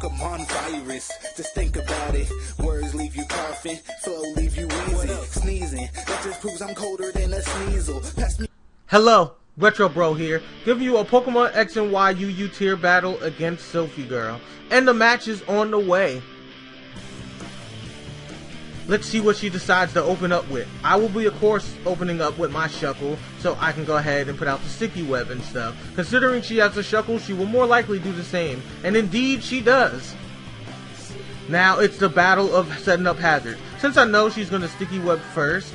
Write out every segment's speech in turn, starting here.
Pokemon virus. Just think about it. Words leave you coughing, flow leave you wheezing, sneezing. That just proves I'm colder than a sneasel. Pass me. Hello, Retro Bro here, giving you a Pokemon X and Y UU tier battle against Sophie Girl. And the match is on the way. Let's see what she decides to open up with. I will be, of course, opening up with my Shuckle, so I can go ahead and put out the sticky web and stuff. Considering she has a Shuckle, she will more likely do the same. And indeed, she does. Now, it's the battle of setting up hazards. Since I know she's going to sticky web first,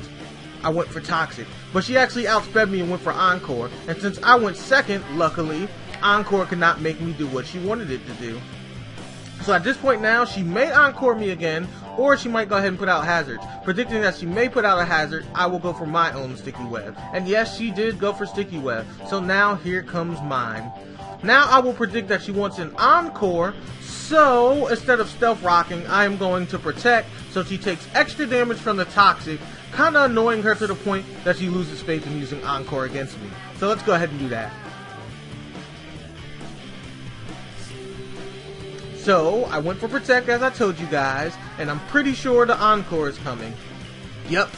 I went for Toxic. But she actually outsped me and went for Encore. And since I went second, luckily, Encore could not make me do what she wanted it to do. So at this point now, she may Encore me again, or she might go ahead and put out hazards. Predicting that she may put out a hazard, I will go for my own sticky web. And yes, she did go for sticky web. So now here comes mine. Now I will predict that she wants an Encore, so instead of stealth rocking, I am going to protect, so she takes extra damage from the Toxic, kinda annoying her to the point that she loses faith in using Encore against me. So let's go ahead and do that. So, I went for Protect as I told you guys, and I'm pretty sure the Encore is coming. Yep,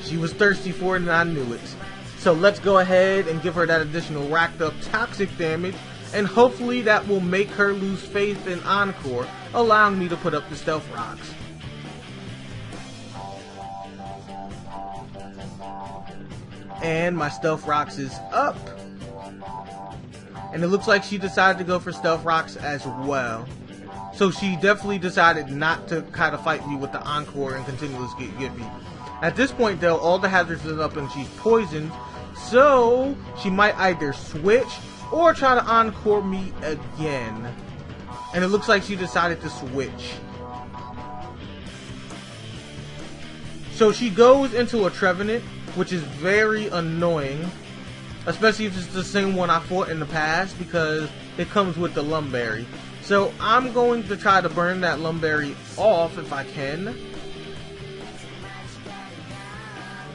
she was thirsty for it and I knew it. So let's go ahead and give her that additional racked up Toxic damage, and hopefully that will make her lose faith in Encore, allowing me to put up the Stealth Rocks. And my Stealth Rocks is up. And it looks like she decided to go for Stealth Rocks as well. So she definitely decided not to kind of fight me with the Encore and continuously get me. At this point though, all the hazards are up and she's poisoned. So she might either switch or try to Encore me again. And it looks like she decided to switch. So she goes into a Trevenant, which is very annoying. Especially if it's the same one I fought in the past, because it comes with the Lumberry. So I'm going to try to burn that Lumberry off if I can.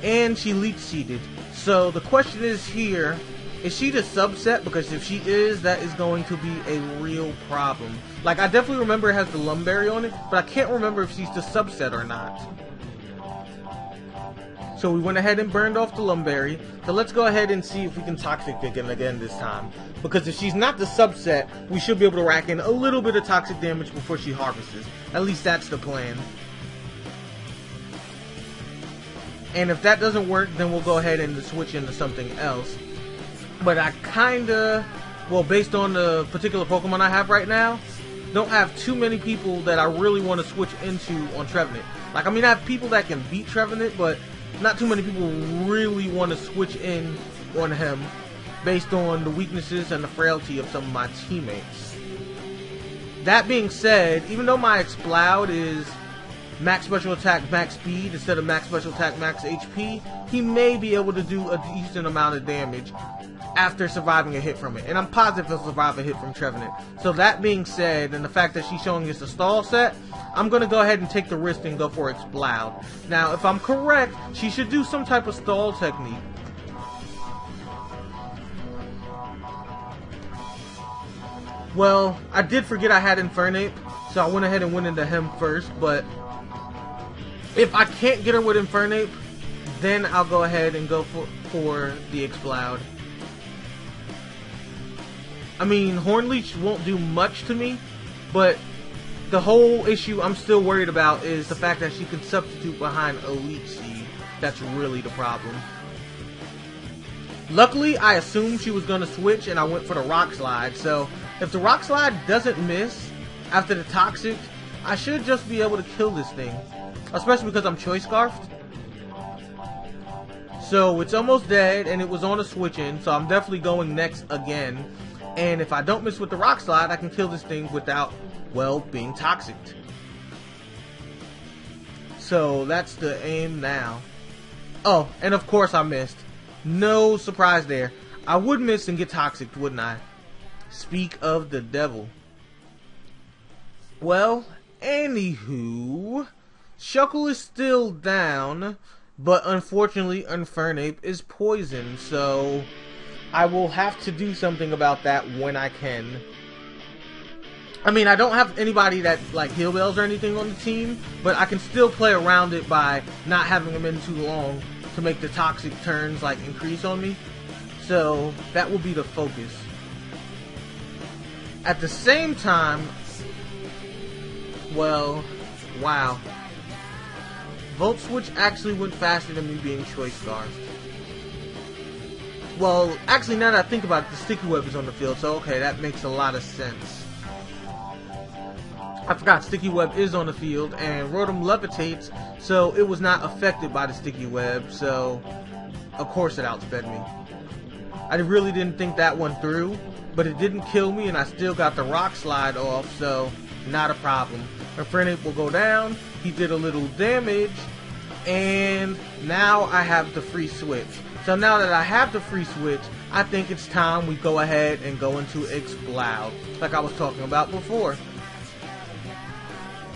And she Leech Seeded. So the question is here, is she the subset? Because if she is, that is going to be a real problem. Like, I definitely remember it has the Lumberry on it, but I can't remember if she's the subset or not. So we went ahead and burned off the Lumberry. So let's go ahead and see if we can Toxic again this time. Because if she's not the subset, we should be able to rack in a little bit of Toxic damage before she harvests. At least that's the plan. And if that doesn't work, then we'll go ahead and switch into something else. But I kinda, well, based on the particular Pokemon I have right now, don't have too many people that I really want to switch into on Trevenant. Like, I mean, I have people that can beat Trevenant, but not too many people really want to switch in on him based on the weaknesses and the frailty of some of my teammates. That being said, even though my Exploud is max special attack, max speed instead of max special attack, max HP, he may be able to do a decent amount of damage after surviving a hit from it. And I'm positive he'll survive a hit from Trevenant. So that being said, and the fact that she's showing us a stall set, I'm going to go ahead and take the risk and go for Exploud. Now, if I'm correct, she should do some type of stall technique. Well, I did forget I had Infernape, so I went ahead and went into him first, but if I can't get her with Infernape, then I'll go ahead and go for the Exploud. I mean, Hornleech won't do much to me, but the whole issue I'm still worried about is the fact that she can substitute behind a Leech Seed. That's really the problem. Luckily, I assumed she was going to switch and I went for the Rock Slide. So, if the Rock Slide doesn't miss after the Toxic, I should just be able to kill this thing. Especially because I'm Choice Scarfed. So, it's almost dead and it was on a switch in, so I'm definitely going next again. And if I don't miss with the Rock Slide, I can kill this thing without, well, being Toxic. So that's the aim now. Oh, and of course I missed. No surprise there. I would miss and get Toxic, wouldn't I? Speak of the devil. Well, anywho, Shuckle is still down, but unfortunately Infernape is poisoned, so I will have to do something about that when I can. I mean, I don't have anybody that like heal bells or anything on the team, but I can still play around it by not having them in too long to make the toxic turns like increase on me. So that will be the focus. At the same time, well, wow. Volt Switch actually went faster than me being Choice Scarf. Well, actually, now that I think about it, the Sticky Web is on the field, so okay, that makes a lot of sense. I forgot Sticky Web is on the field, and Rotom levitates, so it was not affected by the Sticky Web, so of course it outsped me. I really didn't think that one through, but it didn't kill me, and I still got the Rock Slide off, so not a problem. My friend will go down, he did a little damage, and now I have the free switch. So now that I have the free switch, I think it's time we go ahead and go into Explode, like I was talking about before.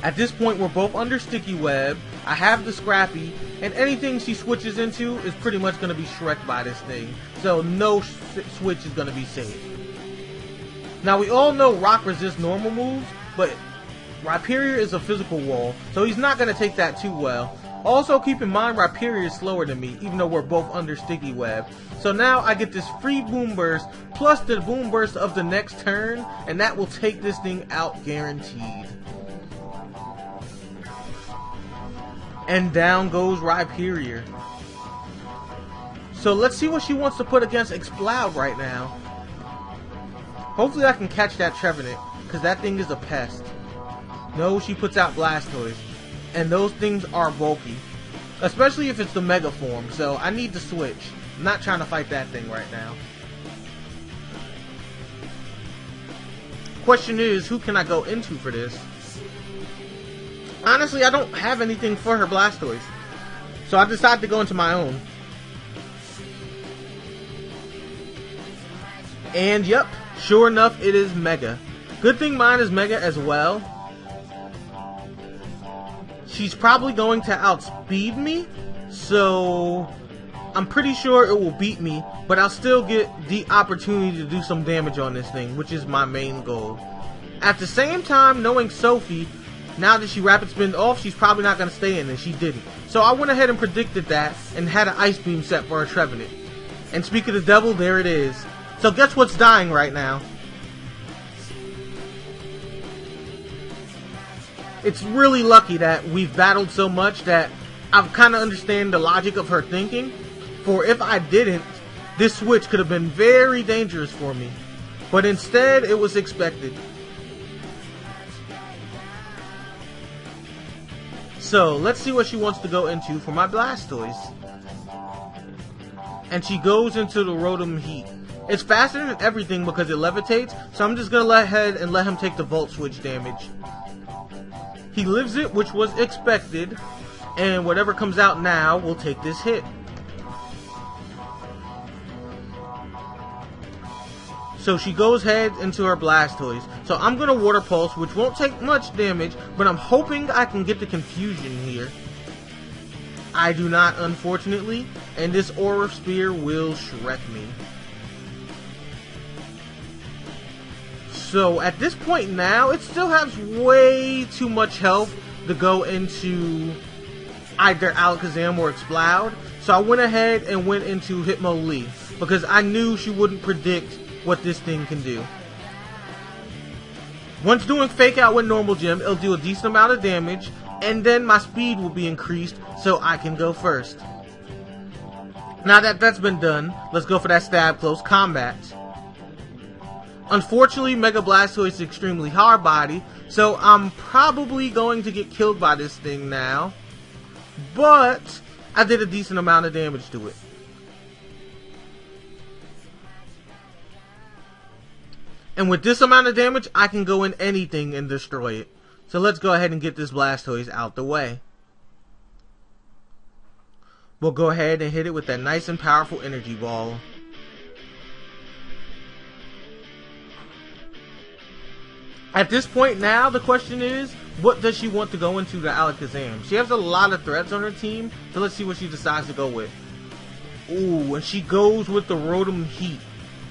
At this point, we're both under Sticky Web. I have the Scrappy, and anything she switches into is pretty much going to be Shrek'd by this thing. So no switch is going to be safe. Now, we all know Rock resists normal moves, but Rhyperior is a physical wall, so he's not going to take that too well. Also, keep in mind, Rhyperior is slower than me, even though we're both under Sticky Web. So now I get this free Boom Burst, plus the Boom Burst of the next turn, and that will take this thing out guaranteed. And down goes Rhyperior. So let's see what she wants to put against Explode right now. Hopefully I can catch that Trevenant, because that thing is a pest. No, she puts out Blastoise. And those things are bulky. Especially if it's the Mega form, so I need to switch. I'm not trying to fight that thing right now. Question is, who can I go into for this? Honestly, I don't have anything for her Blastoise. So I decided to go into my own. And yep, sure enough, it is Mega. Good thing mine is Mega as well. She's probably going to outspeed me, so I'm pretty sure it will beat me, but I'll still get the opportunity to do some damage on this thing, which is my main goal. At the same time, knowing Sophie, now that she Rapid Spin off, she's probably not going to stay in, and she didn't. So I went ahead and predicted that, and had an Ice Beam set for her Trevenant. And speak of the devil, there it is. So guess what's dying right now? It's really lucky that we've battled so much that I've kind of understand the logic of her thinking. For if I didn't, this switch could have been very dangerous for me. But instead, it was expected. So, let's see what she wants to go into for my Blastoise. And she goes into the Rotom Heat. It's faster than everything because it levitates, so I'm just going to let him take the Volt Switch damage. He lives it, which was expected, and whatever comes out now will take this hit. So she goes ahead into her Blastoise. So I'm going to Water Pulse, which won't take much damage, but I'm hoping I can get the confusion here. I do not, unfortunately, and this Aura Sphere will Shrek me. So at this point now, it still has way too much health to go into either Alakazam or Explode. So I went ahead and went into Hitmonlee because I knew she wouldn't predict what this thing can do. Once doing Fake Out with Normal Gem, it'll do a decent amount of damage, and then my speed will be increased so I can go first. Now that that's been done, let's go for that Stab Close Combat. Unfortunately, Mega Blastoise is extremely hard body, so I'm probably going to get killed by this thing now. But I did a decent amount of damage to it. And with this amount of damage, I can go in anything and destroy it. So let's go ahead and get this Blastoise out the way. We'll go ahead and hit it with that nice and powerful Energy Ball. At this point now, the question is, what does she want to go into the Alakazam? She has a lot of threats on her team, so let's see what she decides to go with. Ooh, and she goes with the Rotom Heat.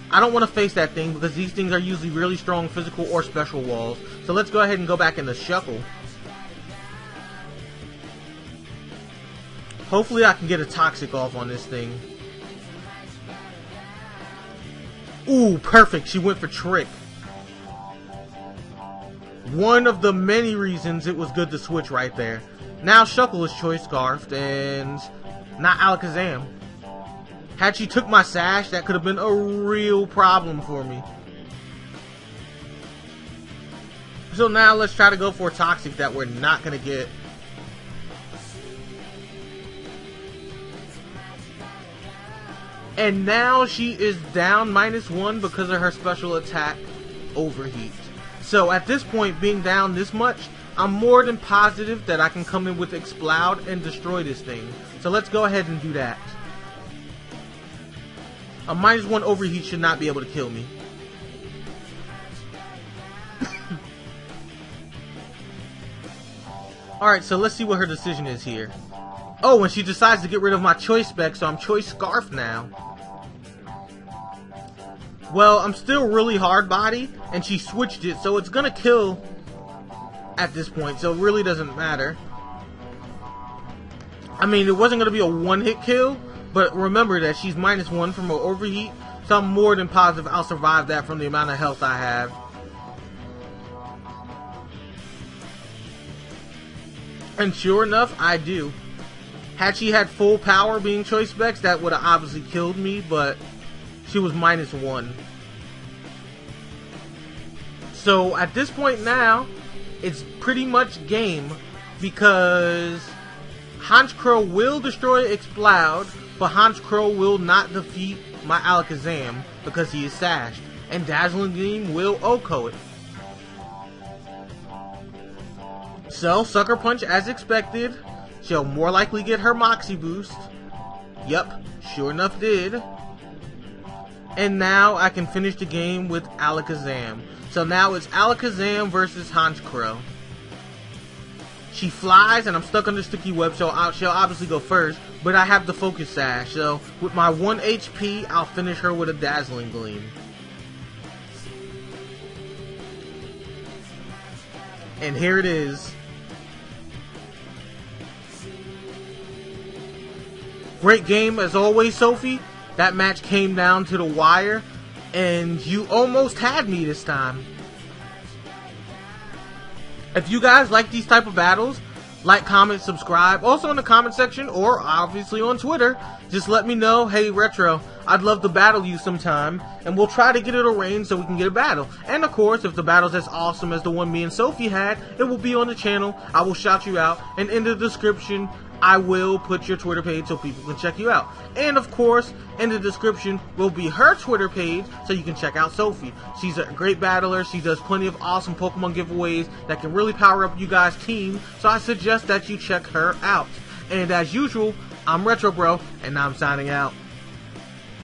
I don't want to face that thing because these things are usually really strong physical or special walls. So let's go ahead and go back into Shuckle. Hopefully I can get a Toxic off on this thing. Ooh, perfect. She went for Trick. One of the many reasons it was good to switch right there. Now Shuckle is Choice Scarfed and not Alakazam. Had she took my Sash, that could have been a real problem for me. So now let's try to go for a Toxic that we're not going to get. And now she is down -1 because of her special attack, Overheat. So at this point, being down this much, I'm more than positive that I can come in with Exploud and destroy this thing. So let's go ahead and do that. A -1 Overheat should not be able to kill me. Alright, so let's see what her decision is here. Oh, and she decides to get rid of my Choice Spec, so I'm Choice Scarf now. Well, I'm still really hard body, and she switched it, so it's gonna kill at this point, so it really doesn't matter. I mean, it wasn't gonna be a one-hit kill, but remember that she's -1 from her Overheat, so I'm more than positive I'll survive that from the amount of health I have. And sure enough, I do. Had she had full power being Choice Specs, that would have obviously killed me, but she was -1. So at this point now, it's pretty much game because Honchkrow will destroy Exploud, but Honchkrow will not defeat my Alakazam because he is sashed, and Dazzling Gleam will OHKO it. So Sucker Punch, as expected, she'll more likely get her Moxie boost. Yup, sure enough did. And now I can finish the game with Alakazam. So now it's Alakazam versus Honchkrow. She flies and I'm stuck under Sticky Web, so she'll obviously go first, but I have the Focus Sash, so with my 1 HP, I'll finish her with a Dazzling Gleam. And here it is. Great game as always, Sophie. That match came down to the wire, and you almost had me this time. If you guys like these type of battles, like, comment, subscribe. Also in the comment section, or obviously on Twitter, just let me know, hey Retro, I'd love to battle you sometime, and we'll try to get it arranged so we can get a battle. And of course, if the battle's as awesome as the one me and Sophie had, it will be on the channel. I will shout you out, and in the description, I will put your Twitter page so people can check you out. And of course, in the description will be her Twitter page so you can check out Sophie. She's a great battler. She does plenty of awesome Pokemon giveaways that can really power up you guys' team. So I suggest that you check her out. And as usual, I'm Retro Bro, and I'm signing out.